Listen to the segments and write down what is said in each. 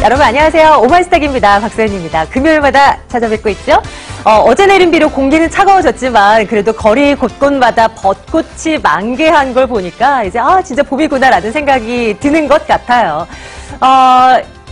여러분 안녕하세요. 오마이스탁입니다. 박소연입니다. 금요일마다 찾아뵙고 있죠. 어제 내린 비로 공기는 차가워졌지만 그래도 거리 곳곳마다 벚꽃이 만개한 걸 보니까 이제 진짜 봄이구나라는 생각이 드는 것 같아요.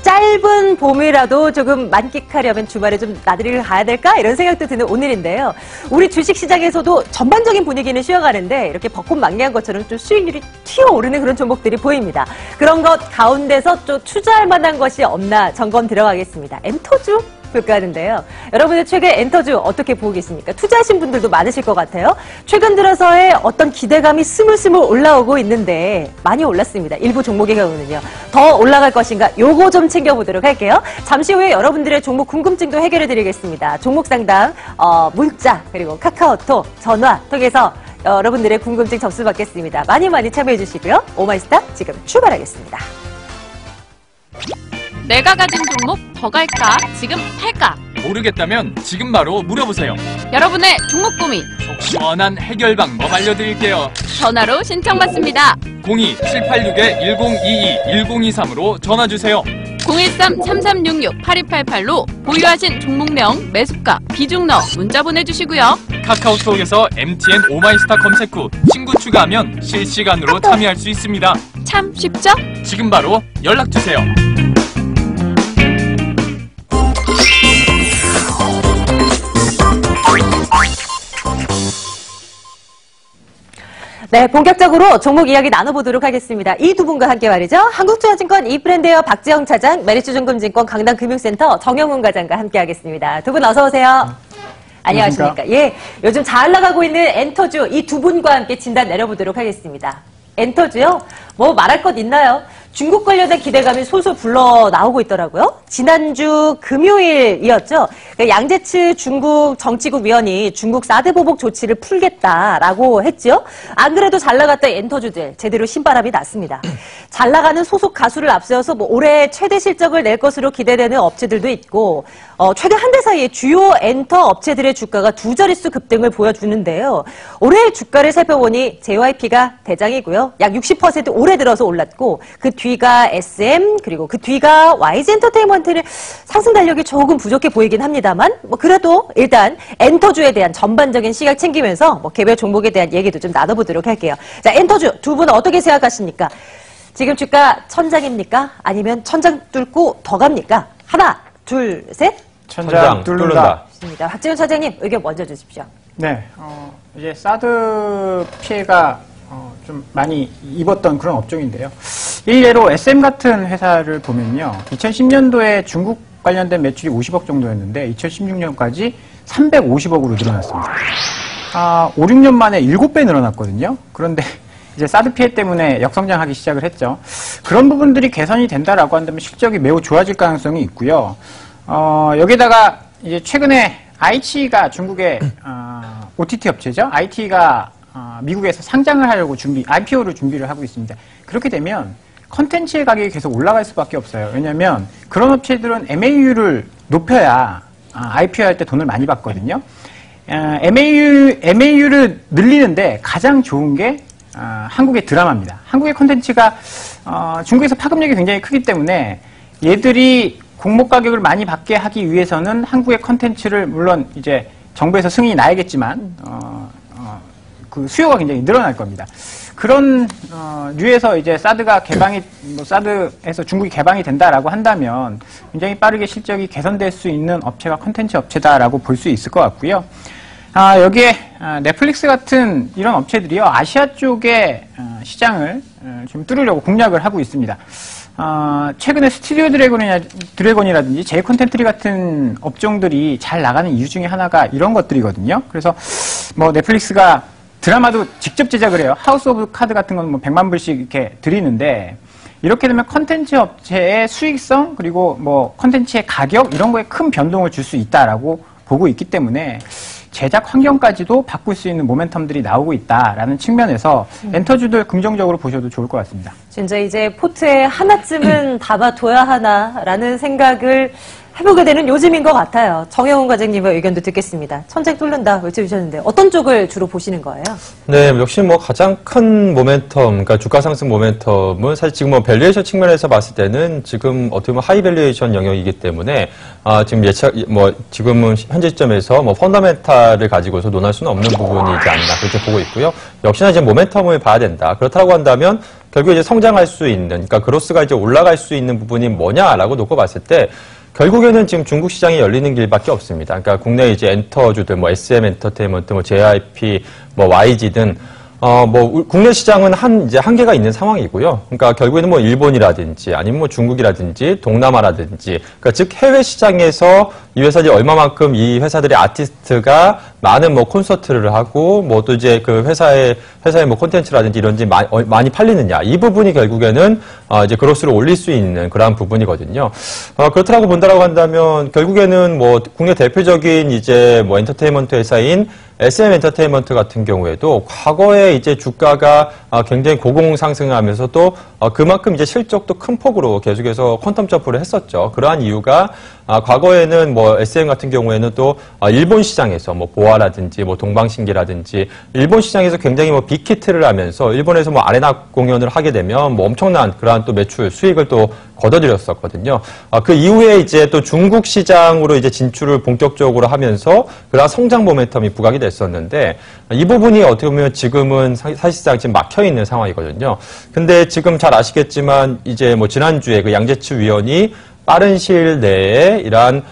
짧은 봄이라도 조금 만끽하려면 주말에 좀 나들이를 가야 될까? 이런 생각도 드는 오늘인데요. 우리 주식시장에서도 전반적인 분위기는 쉬어가는데 이렇게 벚꽃 만개한 것처럼 좀 수익률이 튀어오르는 그런 종목들이 보입니다. 그런 것 가운데서 좀 투자할 만한 것이 없나 점검 들어가겠습니다. 엔터주? 볼까 하는데요. 여러분들 최근 엔터주 어떻게 보고 계십니까? 투자하신 분들도 많으실 것 같아요. 최근 들어서의 어떤 기대감이 스물스물 올라오고 있는데 많이 올랐습니다. 일부 종목의 경우는요. 더 올라갈 것인가? 요거 좀 챙겨보도록 할게요. 잠시 후에 여러분들의 종목 궁금증도 해결해드리겠습니다. 종목 상담, 문자, 그리고 카카오톡, 전화 통해서 여러분들의 궁금증 접수받겠습니다. 많이 참여해주시고요. 오마이스탁 지금 출발하겠습니다. 내가 가진 종목 더 갈까? 지금 팔까? 모르겠다면 지금 바로 물어보세요. 여러분의 종목 고민 속 시원한 해결 방법 알려드릴게요. 전화로 신청받습니다. 02-1862-1023으로 전화주세요. 013-3366-8288로 보유하신 종목명, 매수가, 비중 넣어 문자 보내주시고요. 카카오톡에서 MTN 오마이스타 검색 후 친구 추가하면 실시간으로 참여할 수 있습니다. 참 쉽죠? 지금 바로 연락주세요. 네, 본격적으로 종목 이야기 나눠보도록 하겠습니다. 이 두 분과 함께 말이죠. 한국투자증권 이프랜드웨어 박지영 차장, 메리츠증권증권 강남금융센터 정영훈 과장과 함께 하겠습니다. 두 분 어서 오세요. 안녕하십니까. 예, 요즘 잘 나가고 있는 엔터주 이 두 분과 함께 진단 내려보도록 하겠습니다. 엔터주요? 뭐 말할 것 있나요? 중국 관련된 기대감이 솔솔 불러 나오고 있더라고요. 지난주 금요일이었죠. 양재츠 중국 정치국 위원이 중국 사드 보복 조치를 풀겠다라고 했죠. 안 그래도 잘 나갔던 엔터주들 제대로 신바람이 났습니다. 잘 나가는 소속 가수를 앞세워서 뭐 올해 최대 실적을 낼 것으로 기대되는 업체들도 있고 최근 한 달 사이에 주요 엔터 업체들의 주가가 두 자릿수 급등을 보여주는데요. 올해 주가를 살펴보니 JYP가 대장이고요. 약 60% 올해 들어서 올랐고 그 뒤가 SM 그리고 그 뒤가 YG엔터테인먼트는 상승 달력이 조금 부족해 보이긴 합니다만 뭐 그래도 일단 엔터주에 대한 전반적인 시각 챙기면서 뭐 개별 종목에 대한 얘기도 좀 나눠보도록 할게요. 자, 엔터주 두 분은 어떻게 생각하십니까? 지금 주가 천장입니까? 아니면 천장 뚫고 더 갑니까? 하나, 둘, 셋. 천장 뚫는다. 좋습니다. 박지훈 차장님 의견 먼저 주십시오. 네, 이제 사드 피해가 좀 많이 입었던 그런 업종인데요. 일례로 SM 같은 회사를 보면요. 2010년도에 중국 관련된 매출이 50억 정도였는데 2016년까지 350억으로 늘어났습니다. 5, 6년 만에 7배 늘어났거든요. 그런데 이제 사드 피해 때문에 역성장하기 시작을 했죠. 그런 부분들이 개선이 된다라고 한다면 실적이 매우 좋아질 가능성이 있고요. 여기다가 이제 최근에 IT가 중국의 OTT 업체죠. IT가 미국에서 상장을 하려고 IPO를 준비를 하고 있습니다. 그렇게 되면 컨텐츠의 가격이 계속 올라갈 수밖에 없어요. 왜냐하면 그런 업체들은 MAU를 높여야 IPO 할 때 돈을 많이 받거든요. MAU를 늘리는데 가장 좋은 게 한국의 드라마입니다. 한국의 컨텐츠가 중국에서 파급력이 굉장히 크기 때문에 얘들이 공모 가격을 많이 받게 하기 위해서는 한국의 컨텐츠를 물론 이제 정부에서 승인이 나야겠지만 그 수요가 굉장히 늘어날 겁니다. 그런 류에서 이제 사드가 사드에서 중국이 개방이 된다라고 한다면 굉장히 빠르게 실적이 개선될 수 있는 업체가 컨텐츠 업체다라고 볼 수 있을 것 같고요. 여기에 넷플릭스 같은 이런 업체들이요 아시아 쪽의 시장을 좀 뚫으려고 공략을 하고 있습니다. 최근에 스튜디오 드래곤이라든지 제이 콘텐트리 같은 업종들이 잘 나가는 이유 중에 하나가 이런 것들이거든요. 그래서 뭐 넷플릭스가 드라마도 직접 제작을 해요. 하우스 오브 카드 같은 건 뭐 100만 불씩 이렇게 드리는데 이렇게 되면 컨텐츠 업체의 수익성 그리고 뭐 컨텐츠의 가격 이런 거에 큰 변동을 줄 수 있다라고 보고 있기 때문에 제작 환경까지도 바꿀 수 있는 모멘텀들이 나오고 있다라는 측면에서 엔터주들 긍정적으로 보셔도 좋을 것 같습니다. 진짜 이제 포트에 하나쯤은 담아둬야 하나라는 생각을 해보게 되는 요즘인 것 같아요. 정영훈 과장님의 의견도 듣겠습니다. 천장 뚫는다 외쳐주셨는데 어떤 쪽을 주로 보시는 거예요? 네, 역시 뭐 가장 큰 모멘텀, 그러니까 주가 상승 모멘텀은 사실 지금 뭐 밸류에이션 측면에서 봤을 때는 지금 어떻게 보면 하이 밸류에이션 영역이기 때문에 지금 지금은 현재 시점에서 뭐 펀더멘탈을 가지고서 논할 수는 없는 부분이지 않나 그렇게 보고 있고요. 역시나 이제 모멘텀을 봐야 된다. 그렇다고 한다면 결국 이제 성장할 수 있는, 그러니까 그로스가 이제 올라갈 수 있는 부분이 뭐냐라고 놓고 봤을 때. 결국에는 지금 중국 시장이 열리는 길밖에 없습니다. 그러니까 국내 이제 엔터주들, 뭐 SM 엔터테인먼트, 뭐 JYP, 뭐 YG든 국내 시장은 이제 한계가 있는 상황이고요. 그러니까 결국에는 뭐 일본이라든지 아니면 뭐 중국이라든지 동남아라든지, 그러니까 즉 해외 시장에서 이 회사들이 얼마만큼 이 회사들의 아티스트가 많은 뭐 콘서트를 하고 뭐 또 이제 그 회사의 뭐 콘텐츠라든지 이런지 많이 팔리느냐, 이 부분이 결국에는 이제 그로스를 올릴 수 있는 그러한 부분이거든요. 그렇다고 본다라고 한다면 결국에는 뭐 국내 대표적인 이제 뭐 엔터테인먼트 회사인 SM 엔터테인먼트 같은 경우에도 과거에 이제 주가가 굉장히 고공 상승하면서도 그만큼 이제 실적도 큰 폭으로 계속해서 퀀텀 점프를 했었죠. 그러한 이유가 과거에는 뭐 SM 같은 경우에는 또 일본 시장에서 뭐 보아라든지 뭐 동방신기라든지 일본 시장에서 굉장히 뭐 빅히트를 하면서 일본에서 뭐 아레나 공연을 하게 되면 뭐 엄청난 그러한 또 매출 수익을 또 거둬들였었거든요. 그 이후에 이제 또 중국 시장으로 이제 진출을 본격적으로 하면서 그러한 성장 모멘텀이 부각이 됐었는데 이 부분이 어떻게 보면 지금은 사실상 지금 막혀 있는 상황이거든요. 근데 지금 잘 아시겠지만 이제 뭐 지난주에 그 양재치 위원이 빠른 시일 내에 이러한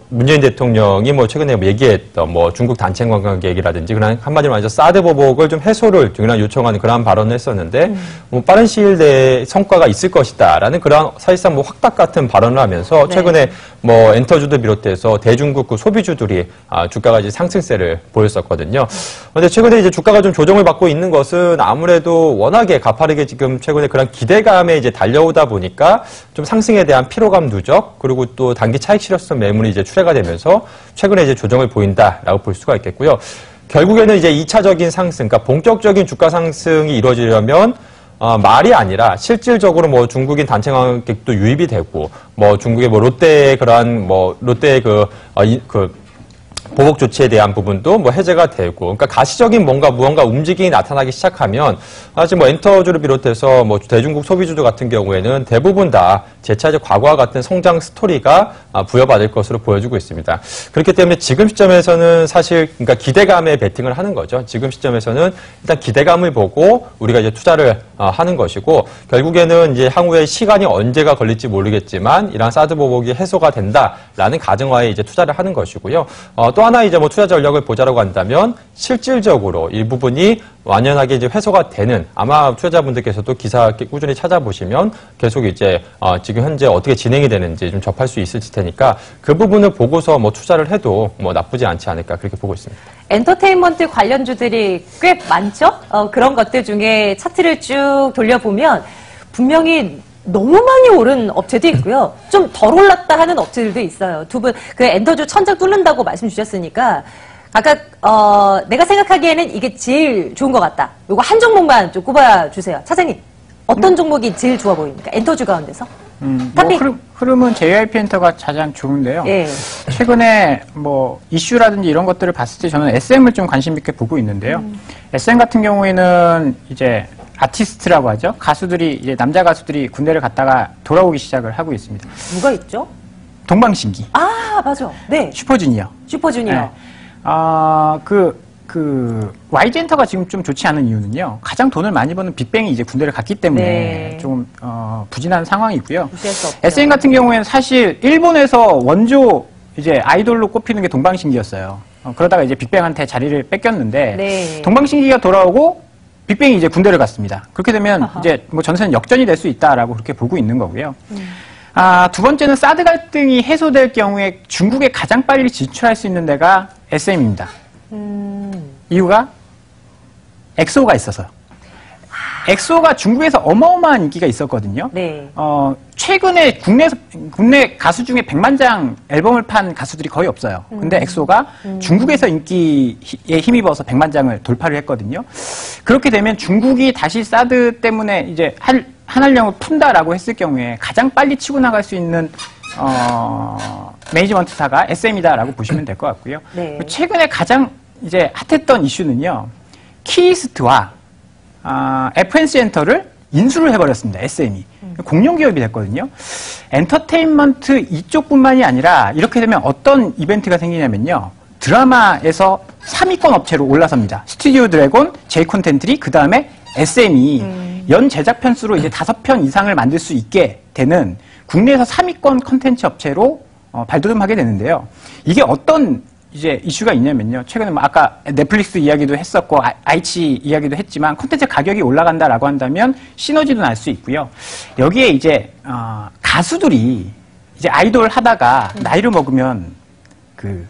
문재인 대통령이 뭐 최근에 얘기했던 뭐 중국 단체 관광 얘기라든지 그런 한마디로 말해서 사드 보복을 좀 해소를 요청하는 그러한 발언을 했었는데 뭐 빠른 시일 내에 성과가 있을 것이다라는 그런 사실상 뭐 확답 같은 발언을 하면서 최근에 뭐 엔터주도 비롯해서 대중국 그 소비주들이 주가가 이제 상승세를 보였었거든요. 그런데 최근에 이제 주가가 좀 조정을 받고 있는 것은 아무래도 워낙에 가파르게 지금 최근에 그런 기대감에 이제 달려오다 보니까 좀 상승에 대한 피로감 누적 그리고 또 단기 차익 실효성 매물이 이제 출회가 되면서 최근에 이제 조정을 보인다라고 볼 수가 있겠고요. 결국에는 이제 2차적인 상승, 그러니까 본격적인 주가 상승이 이루어지려면 말이 아니라 실질적으로 뭐 중국인 단체 관광객도 유입이 되고 뭐 중국의 뭐 롯데의 그러한 뭐 롯데의 보복 조치에 대한 부분도 뭐 해제가 되고, 그러니까 가시적인 무언가 움직임이 나타나기 시작하면 사실 뭐 엔터주를 비롯해서 뭐 대중국 소비주들 같은 경우에는 대부분 다 재차 이제 과거와 같은 성장 스토리가 부여받을 것으로 보여지고 있습니다. 그렇기 때문에 지금 시점에서는 사실 그러니까 기대감에 베팅을 하는 거죠. 지금 시점에서는 일단 기대감을 보고 우리가 이제 투자를 하는 것이고 결국에는 이제 향후에 시간이 언제가 걸릴지 모르겠지만 이러한 사드 보복이 해소가 된다라는 가정하에 이제 투자를 하나 것이고요. 또 하나 이제 뭐 투자 전략을 보자라고 한다면 실질적으로 이 부분이 완연하게 이제 회수가 되는 아마 투자자분들께서도 기사 꾸준히 찾아보시면 계속 이제 지금 현재 어떻게 진행이 되는지 좀 접할 수 있을 테니까 그 부분을 보고서 뭐 투자를 해도 뭐 나쁘지 않지 않을까 그렇게 보고 있습니다. 엔터테인먼트 관련주들이 꽤 많죠? 그런 것들 중에 차트를 쭉 돌려보면 분명히 너무 많이 오른 업체도 있고요. 좀 덜 올랐다 하는 업체들도 있어요. 두 분 그 엔터주 천장 뚫는다고 말씀 주셨으니까 각각 내가 생각하기에는 이게 제일 좋은 것 같다. 요거 한 종목만 좀 꼽아주세요. 차장님 어떤 종목이 제일 좋아 보입니까? 엔터주 가운데서? 뭐 흐름은 JYP 엔터가 가장 좋은데요. 예. 최근에 뭐 이슈라든지 이런 것들을 봤을 때 저는 SM을 좀 관심 있게 보고 있는데요. SM 같은 경우에는 이제 아티스트라고 하죠. 가수들이 이제 남자 가수들이 군대를 갔다가 돌아오기 시작을 하고 있습니다. 누가 있죠? 동방신기. 아 맞아. 네. 슈퍼주니어. 슈퍼주니어. 네. YG 엔터가 지금 좀 좋지 않은 이유는요. 가장 돈을 많이 버는 빅뱅이 이제 군대를 갔기 때문에 네. 좀 부진한 상황이고요. 무시할 수 없죠. SM 같은 경우에는 사실 일본에서 원조 이제 아이돌로 꼽히는 게 동방신기였어요. 그러다가 이제 빅뱅한테 자리를 뺏겼는데 네. 동방신기가 돌아오고 빅뱅이 이제 군대를 갔습니다. 그렇게 되면 이제 뭐 전세는 역전이 될 수 있다라고 그렇게 보고 있는 거고요. 두 번째는 사드 갈등이 해소될 경우에 중국에 가장 빨리 진출할 수 있는 데가 SM입니다. 이유가 엑소가 있어서요. 엑소가 중국에서 어마어마한 인기가 있었거든요. 네. 최근에 국내 가수 중에 100만 장 앨범을 판 가수들이 거의 없어요. 근데 엑소가 중국에서 인기에 힘입어서 100만 장을 돌파를 했거든요. 그렇게 되면 중국이 다시 사드 때문에 이제 한알령을 푼다라고 했을 경우에 가장 빨리 치고 나갈 수 있는 매니지먼트사가 SM이다라고 보시면 될 것 같고요. 네. 최근에 가장 이제 핫했던 이슈는요, 키이스트와 FNC엔터를 인수를 해버렸습니다. SM이. 공룡 기업이 됐거든요. 엔터테인먼트 이쪽뿐만이 아니라 이렇게 되면 어떤 이벤트가 생기냐면요, 드라마에서 3위권 업체로 올라섭니다. 스튜디오 드래곤, J콘텐트리, 그 다음에 SM이 연 제작 편수로 이제 5편 이상을 만들 수 있게 되는 국내에서 3위권 컨텐츠 업체로 발돋움하게 되는데요. 이게 어떤 이제 이슈가 있냐면요. 최근에 뭐 아까 넷플릭스 이야기도 했었고 아이치 이야기도 했지만 콘텐츠 가격이 올라간다라고 한다면 시너지도 날 수 있고요. 여기에 이제 가수들이 이제 아이돌 하다가 나이를 먹으면 그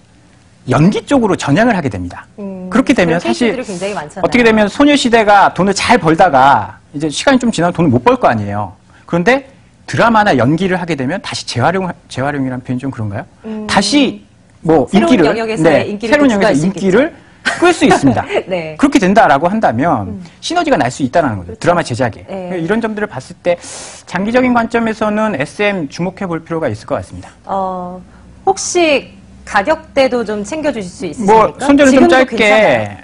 연기 쪽으로 전향을 하게 됩니다. 그렇게 되면 사실 굉장히 많잖아요. 어떻게 되면 소녀시대가 돈을 잘 벌다가 이제 시간이 좀 지나면 돈을 못 벌 거 아니에요. 그런데 드라마나 연기를 하게 되면 다시 재활용이라는 표현이 좀 그런가요? 다시 뭐 새로운 인기를, 영역에서의 인기를 새로운 구축할 영역에서 수 인기를 끌 수 있습니다. 네. 그렇게 된다라고 한다면 시너지가 날 수 있다는 거죠. 드라마 제작에. 네. 이런 점들을 봤을 때 장기적인 관점에서는 SM 주목해 볼 필요가 있을 것 같습니다. 혹시 가격대도 좀 챙겨주실 수 있으십니까? 뭐 손절은 좀 짧게,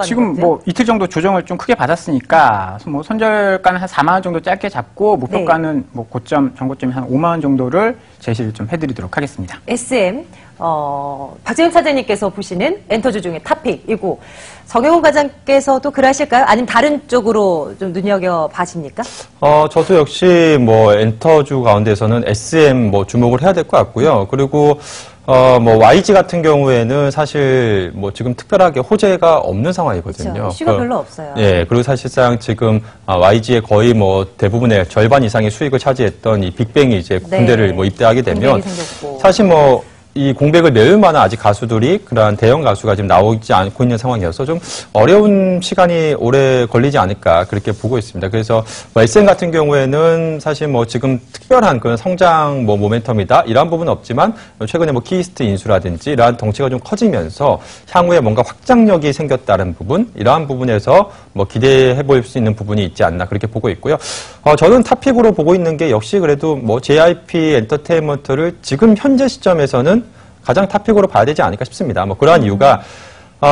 지금 뭐 이틀 정도 조정을 좀 크게 받았으니까 뭐 손절가는 한 4만 원 정도 짧게 잡고 목표가는 뭐 고점, 정고점이 한 5만 원 정도를 제시를 좀 해드리도록 하겠습니다. SM 박재현 차장님께서 보시는 엔터주 중에 탑픽이고 정영훈 과장께서도 그러실까요? 아니면 다른 쪽으로 좀 눈여겨 봐십니까? 저도 역시 뭐 엔터주 가운데서는 SM 뭐 주목을 해야 될 것 같고요. 그리고 뭐 YG 같은 경우에는 사실 뭐 지금 특별하게 호재가 없는 상황이거든요. 그렇죠. 이슈가 별로 없어요. 예, 그리고 사실상 지금 YG의 거의 뭐 대부분의 절반 이상의 수익을 차지했던 이 빅뱅이 이제 군대를 뭐 입대하게 되면 사실 뭐 이 공백을 메울 만한 아직 가수들이 그러한 대형 가수가 지금 나오지 않고 있는 상황이어서 좀 어려운 시간이 오래 걸리지 않을까 그렇게 보고 있습니다. 그래서 뭐 SM 같은 경우에는 사실 뭐 지금 특별한 그런 성장 뭐 모멘텀이다 이러한 부분은 없지만 최근에 뭐 키이스트 인수라든지 이러한 덩치가 좀 커지면서 향후에 뭔가 확장력이 생겼다는 부분 이러한 부분에서 뭐 기대해 볼 수 있는 부분이 있지 않나 그렇게 보고 있고요. 저는 탑픽으로 보고 있는 게 역시 그래도 뭐 JYP 엔터테인먼트를 지금 현재 시점에서는 가장 탑픽으로 봐야 되지 않을까 싶습니다. 뭐 그러한 이유가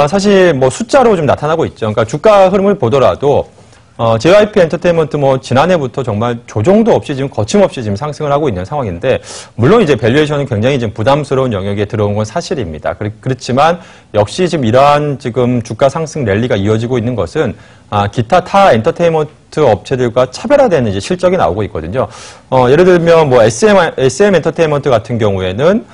사실 뭐 숫자로 좀 나타나고 있죠. 그러니까 주가 흐름을 보더라도 JYP 엔터테인먼트 뭐 지난해부터 정말 조정도 없이 지금 거침없이 지금 상승을 하고 있는 상황인데 물론 이제 밸류에이션은 굉장히 좀 부담스러운 영역에 들어온 건 사실입니다. 그렇지만 역시 지금 이러한 지금 주가 상승 랠리가 이어지고 있는 것은 기타 타 엔터테인먼트 업체들과 차별화되는 이제 실적이 나오고 있거든요. 예를 들면 뭐 SM 엔터테인먼트 같은 경우에는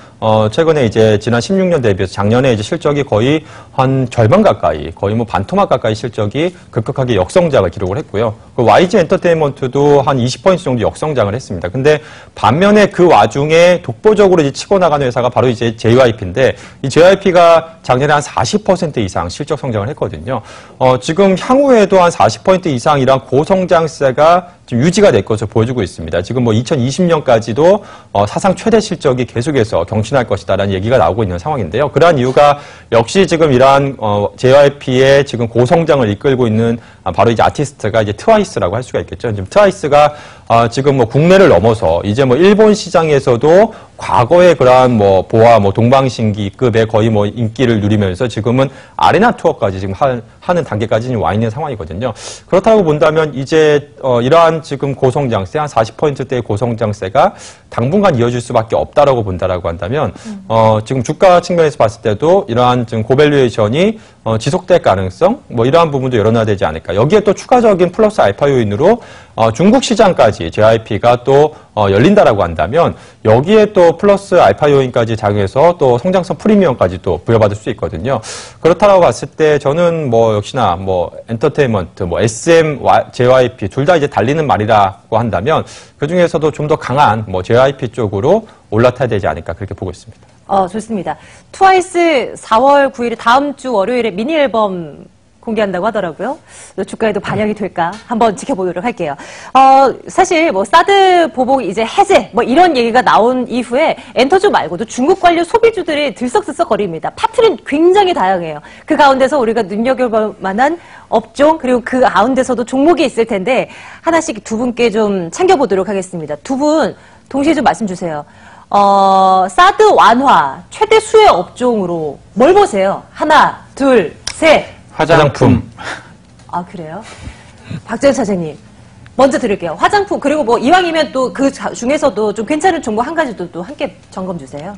최근에 이제 지난 16년 대비해서 작년에 이제 실적이 거의 한 절반 가까이, 거의 뭐 반토막 가까이 실적이 급격하게 역성장을 기록을 했고요. 그 YG 엔터테인먼트도 한 20% 정도 역성장을 했습니다. 근데 반면에 그 와중에 독보적으로 이제 치고 나가는 회사가 바로 이제 JYP인데 이 JYP가 작년에 한 40% 이상 실적 성장을 했거든요. 지금 향후에도 한 40% 이상 이런 고성장세가 지금 유지가 될 것으로 보여주고 있습니다. 지금 뭐 2020년까지도 사상 최대 실적이 계속해서 경신할 것이다라는 얘기가 나오고 있는 상황인데요. 그러한 이유가 역시 지금 이러한 JYP의 지금 고성장을 이끌고 있는 바로 이제 아티스트가 이제 트와이스라고 할 수가 있겠죠. 지금 트와이스가 지금 뭐 국내를 넘어서 이제 뭐 일본 시장에서도 과거의 그러한 뭐 보아 뭐 동방신기급의 거의 뭐 인기를 누리면서 지금은 아레나 투어까지 지금 하는 단계까지 와 있는 상황이거든요. 그렇다고 본다면 이제 이러한 지금 고성장세 한 40%대의 고성장세가 당분간 이어질 수밖에 없다라고 본다라고 한다면 지금 주가 측면에서 봤을 때도 이러한 지금 고밸류에이션이 지속될 가능성 뭐 이러한 부분도 열어놔야 되지 않을까. 여기에 또 추가적인 플러스 알파 요인으로 중국 시장까지 JYP가 또 열린다라고 한다면 여기에 또 플러스 알파 요인까지 작용해서 또 성장성 프리미엄까지 또 부여받을 수 있거든요. 그렇다라고 봤을 때 저는 뭐 역시나 뭐 엔터테인먼트, 뭐 SM, JYP 둘 다 이제 달리는 말이라고 한다면 그 중에서도 좀 더 강한 뭐 JYP 쪽으로 올라타야 되지 않을까 그렇게 보고 있습니다. 좋습니다. 트와이스 4월 9일에 다음 주 월요일에 미니 앨범 공개한다고 하더라고요. 주가에도 반영이 될까 한번 지켜보도록 할게요. 사실 뭐 사드 보복 이제 해제 뭐 이런 얘기가 나온 이후에 엔터주 말고도 중국 관련 소비주들이 들썩들썩거립니다. 파트는 굉장히 다양해요. 그 가운데서 우리가 눈여겨볼 만한 업종 그리고 그 가운데서도 종목이 있을 텐데 하나씩 두 분께 좀 챙겨보도록 하겠습니다. 두 분 동시에 좀 말씀 주세요. 사드 완화 최대 수혜 업종으로 뭘 보세요? 하나, 둘, 셋. 화장품. 아, 그래요? 박재현 차장님. 먼저 드릴게요. 화장품, 그리고 뭐, 이왕이면 또 그 중에서도 좀 괜찮은 종목 한 가지도 또 함께 점검 주세요.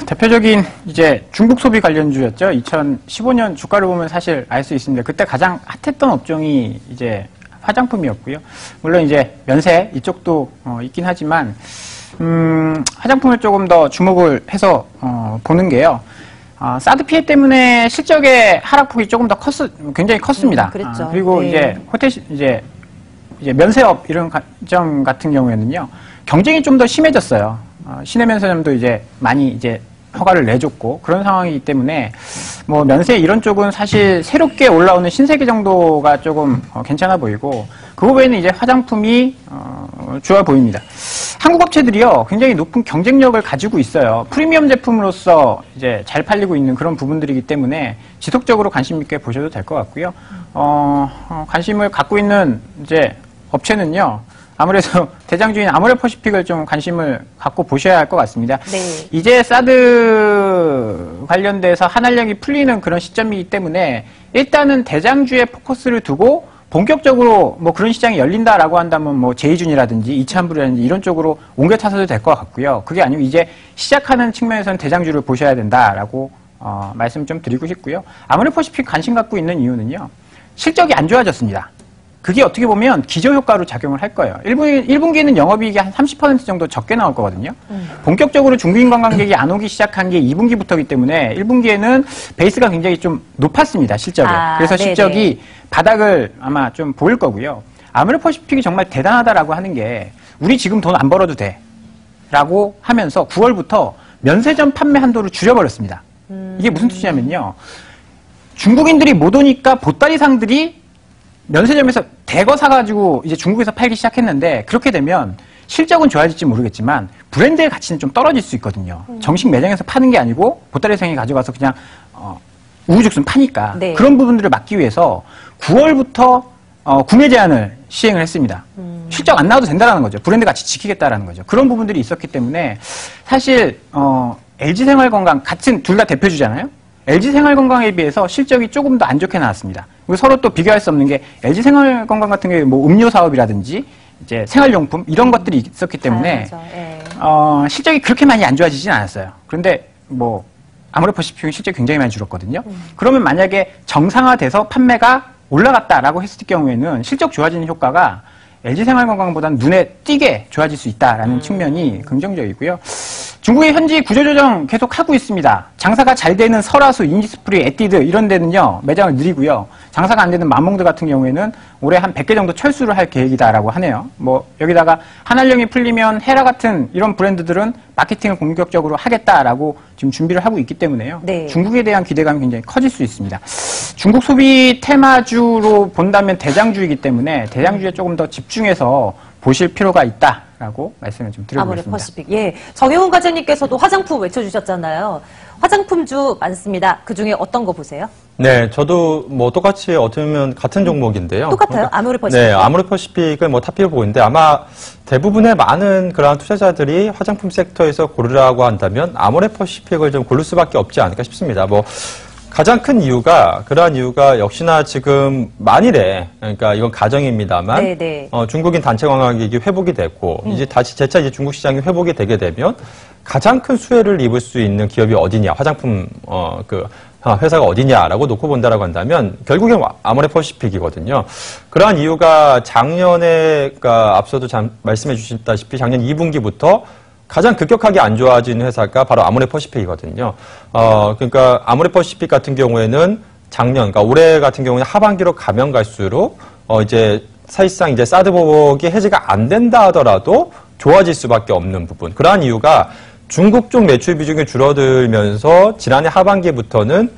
대표적인 이제 중국 소비 관련주였죠. 2015년 주가를 보면 사실 알 수 있습니다. 그때 가장 핫했던 업종이 이제 화장품이었고요. 물론 이제 면세 이쪽도 있긴 하지만 화장품을 조금 더 주목을 해서 보는 게요. 사드 피해 때문에 실적의 하락폭이 조금 더 굉장히 컸습니다. 그랬죠. 그리고 네. 이제 호텔 이제 면세업 이런 가정 같은 경우에는요. 경쟁이 좀 더 심해졌어요. 시내 면세점도 이제 많이 이제 허가를 내줬고 그런 상황이기 때문에 뭐 면세 이런 쪽은 사실 새롭게 올라오는 신세계 정도가 조금 괜찮아 보이고 그거 외에는 이제 화장품이 좋아 보입니다. 한국 업체들이요 굉장히 높은 경쟁력을 가지고 있어요. 프리미엄 제품으로서 이제 잘 팔리고 있는 그런 부분들이기 때문에 지속적으로 관심 있게 보셔도 될 것 같고요. 관심을 갖고 있는 이제 업체는요. 아무래도 대장주인 아모레퍼시픽을 좀 관심을 갖고 보셔야 할 것 같습니다. 네. 이제 사드 관련돼서 한알력이 풀리는 그런 시점이기 때문에 일단은 대장주에 포커스를 두고 본격적으로 뭐 그런 시장이 열린다라고 한다면 뭐 제이준이라든지 이차한불이라든지 이런 쪽으로 옮겨 타서도 될 것 같고요. 그게 아니면 이제 시작하는 측면에서는 대장주를 보셔야 된다라고 말씀 좀 드리고 싶고요. 아모레퍼시픽 관심 갖고 있는 이유는요. 실적이 안 좋아졌습니다. 그게 어떻게 보면 기저효과로 작용을 할 거예요. 1분기에는 영업이익이 한 30% 정도 적게 나올 거거든요. 본격적으로 중국인 관광객이 안 오기 시작한 게 2분기부터이기 때문에 1분기에는 베이스가 굉장히 좀 높았습니다. 실적이. 그래서 네네. 실적이 바닥을 아마 좀 보일 거고요. 아모레퍼시픽이 정말 대단하다라고 하는 게 우리 지금 돈 안 벌어도 돼 라고 하면서 9월부터 면세점 판매 한도를 줄여버렸습니다. 이게 무슨 뜻이냐면요. 중국인들이 못 오니까 보따리상들이 면세점에서 대거 사가지고 이제 중국에서 팔기 시작했는데 그렇게 되면 실적은 좋아질지 모르겠지만 브랜드의 가치는 좀 떨어질 수 있거든요. 정식 매장에서 파는 게 아니고 보따리상이 가져가서 그냥 우후죽순 파니까 네. 그런 부분들을 막기 위해서 9월부터 구매 제한을 시행을 했습니다. 실적 안 나와도 된다는 거죠. 브랜드 가치 지키겠다라는 거죠. 그런 부분들이 있었기 때문에 사실 LG생활건강 같은 둘 다 대표주잖아요. LG생활건강에 비해서 실적이 조금 더 안 좋게 나왔습니다. 그리고 서로 또 비교할 수 없는 게 LG생활건강 같은 경우에 뭐 음료 사업이라든지 이제 생활용품 이런 것들이 있었기 때문에 예. 실적이 그렇게 많이 안 좋아지진 않았어요. 그런데 뭐 아모레퍼시픽은 실적이 굉장히 많이 줄었거든요. 그러면 만약에 정상화돼서 판매가 올라갔다라고 했을 경우에는 실적 좋아지는 효과가 LG생활건강보다는 눈에 띄게 좋아질 수 있다라는 측면이 긍정적이고요. 중국의 현지 구조조정 계속 하고 있습니다. 장사가 잘 되는 설화수, 인디스프리, 에뛰드 이런 데는요 매장을 늘리고요. 장사가 안 되는 마몽드 같은 경우에는 올해 한 100개 정도 철수를 할 계획이다라고 하네요. 뭐 여기다가 한알령이 풀리면 헤라 같은 이런 브랜드들은 마케팅을 공격적으로 하겠다라고 지금 준비를 하고 있기 때문에요. 네. 중국에 대한 기대감이 굉장히 커질 수 있습니다. 중국 소비 테마주로 본다면 대장주이기 때문에 대장주에 조금 더 집중해서 보실 필요가 있다라고 말씀을 좀 드려보겠습니다. 아모레퍼시픽. 예. 정영훈 과장님께서도 화장품 외쳐주셨잖아요. 화장품주 많습니다. 그 중에 어떤 거 보세요? 네, 저도 뭐 똑같이 어떻게 보면 같은 종목인데요. 똑같아요? 아모레퍼시픽? 네, 아모레퍼시픽을 뭐 탑픽을 보고 있는데 아마 대부분의 많은 그러한 투자자들이 화장품 섹터에서 고르라고 한다면 아모레퍼시픽을 좀 고를 수밖에 없지 않을까 싶습니다. 뭐 가장 큰 이유가 그러한 이유가 역시나 지금 만일에 그러니까 이건 가정입니다만 네네. 중국인 단체 관광객이 회복이 됐고 이제 다시 재차 이제 중국 시장이 회복이 되게 되면 가장 큰 수혜를 입을 수 있는 기업이 어디냐 화장품 회사가 어디냐라고 놓고 본다라고 한다면 결국엔 아모레퍼시픽이거든요. 그러한 이유가 작년에 그러니까 앞서도 말씀해 주셨다시피 작년 2분기부터 가장 급격하게 안 좋아진 회사가 바로 아모레퍼시픽이거든요. 그러니까 아모레퍼시픽 같은 경우에는 작년, 그러니까 올해 같은 경우는 하반기로 가면 갈수록 이제 사실상 이제 사드 보복이 해지가 안 된다 하더라도 좋아질 수밖에 없는 부분. 그러한 이유가 중국 쪽 매출 비중이 줄어들면서 지난해 하반기부터는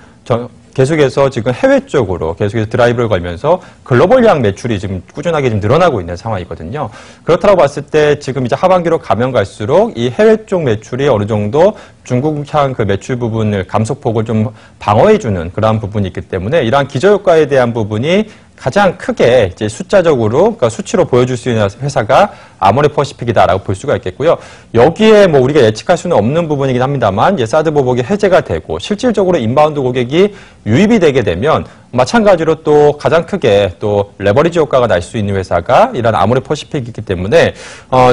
계속해서 지금 해외 쪽으로 계속해서 드라이브를 걸면서 글로벌량 매출이 지금 꾸준하게 지금 늘어나고 있는 상황이거든요. 그렇다고 봤을 때 지금 이제 하반기로 가면 갈수록 이 해외 쪽 매출이 어느 정도 중국향 그 매출 부분을 감소폭을 좀 방어해주는 그러한 부분이 있기 때문에 이러한 기저효과에 대한 부분이 가장 크게 이제 숫자적으로, 그러니까 수치로 보여줄 수 있는 회사가 아모레퍼시픽이다라고 볼 수가 있겠고요. 여기에 뭐 우리가 예측할 수는 없는 부분이긴 합니다만, 이제 사드 보복이 해제가 되고 실질적으로 인바운드 고객이 유입이 되게 되면 마찬가지로 또 가장 크게 또 레버리지 효과가 날 수 있는 회사가 이런 아모레퍼시픽이기 때문에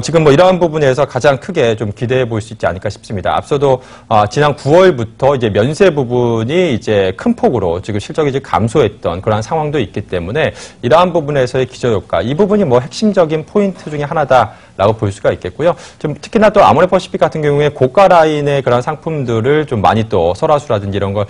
지금 뭐 이러한 부분에서 가장 크게 좀 기대해 볼 수 있지 않을까 싶습니다. 앞서도 지난 9월부터 이제 면세 부분이 이제 큰 폭으로 지금 실적이 이제 감소했던 그런 상황도 있기 때문에 이러한 부분에서의 기저효과, 이 부분이 뭐 핵심적인 포인트 중에 하나다라고 볼 수가 있겠고요. 좀 특히나 또 아모레퍼시픽 같은 경우에 고가 라인의 그런 상품들을 좀 많이 또 설화수라든지 이런 걸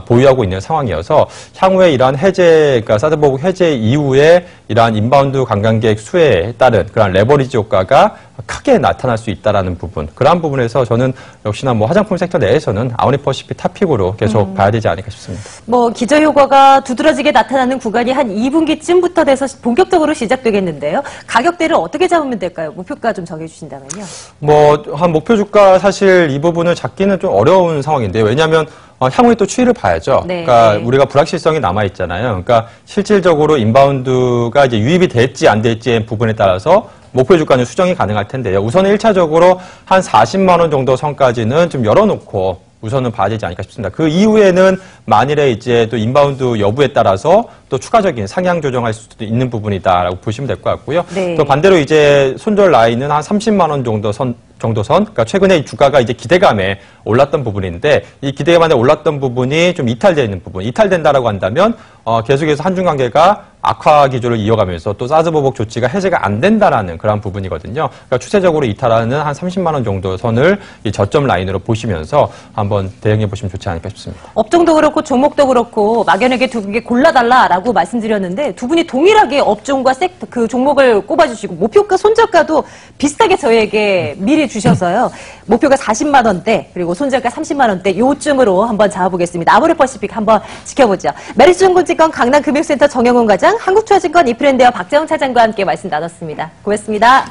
보유하고 있는 상황이어서 향후에 이러한 해제, 그러니까 사드 보복 해제 이후에 이러한 인바운드 관광객 수혜에 따른 그런 레버리지 효과가 크게 나타날 수 있다라는 부분, 그러한 부분에서 저는 역시나 뭐 화장품 섹터 내에서는 아모레퍼시픽 탑픽으로 계속 봐야 되지 않을까 싶습니다. 뭐 기저효과가 두드러지게 나타나는 구간이 한 2분기쯤부터 돼서 본격적으로 시작되겠는데요. 가격대를 어떻게 잡으면 될까요? 목표가 좀 정해주신다면요. 뭐 한 목표 주가 사실 이 부분을 잡기는 좀 어려운 상황인데요. 왜냐하면 향후에 또 추이를 봐야죠. 네. 그러니까 우리가 불확실성이 남아 있잖아요. 그러니까 실질적으로 인바운드가 이제 유입이 될지 안 될지의 부분에 따라서 목표 주가는 수정이 가능할 텐데요. 우선은 1차적으로 한 40만 원 정도 선까지는 좀 열어놓고 우선은 봐야 되지 않을까 싶습니다. 그 이후에는 만일에 이제 또 인바운드 여부에 따라서 또 추가적인 상향 조정할 수도 있는 부분이다라고 보시면 될 것 같고요. 네. 또 반대로 이제 손절 라인은 한 30만 원 정도 선, 그러니까 최근에 이 주가가 이제 기대감에 올랐던 부분인데 이 기대감에 올랐던 부분이 좀 이탈되어 있는 부분, 이탈된다라고 한다면 계속해서 한중 관계가 악화 기조를 이어가면서 또 사드 보복 조치가 해제가 안 된다라는 그런 부분이거든요. 그러니까 추세적으로 이탈하는 한 30만 원 정도 선을 이 저점 라인으로 보시면서 한번 대응해 보시면 좋지 않을까 싶습니다. 업종도 그렇고 종목도 그렇고 막연하게 두 개 골라달라라고 말씀드렸는데 두 분이 동일하게 업종과 섹터 그 종목을 꼽아주시고 목표가 손절가도 비슷하게 저희에게 미리 주셔서요. 목표가 40만 원대 그리고 손절가 30만 원대 요쯤으로 한번 잡아보겠습니다. 아모레퍼시픽 한번 지켜보죠. 메리츠증권증권 강남금융센터 정영훈 과장, 한국투자증권 이프렌데어 박재영 차장과 함께 말씀 나눴습니다. 고맙습니다.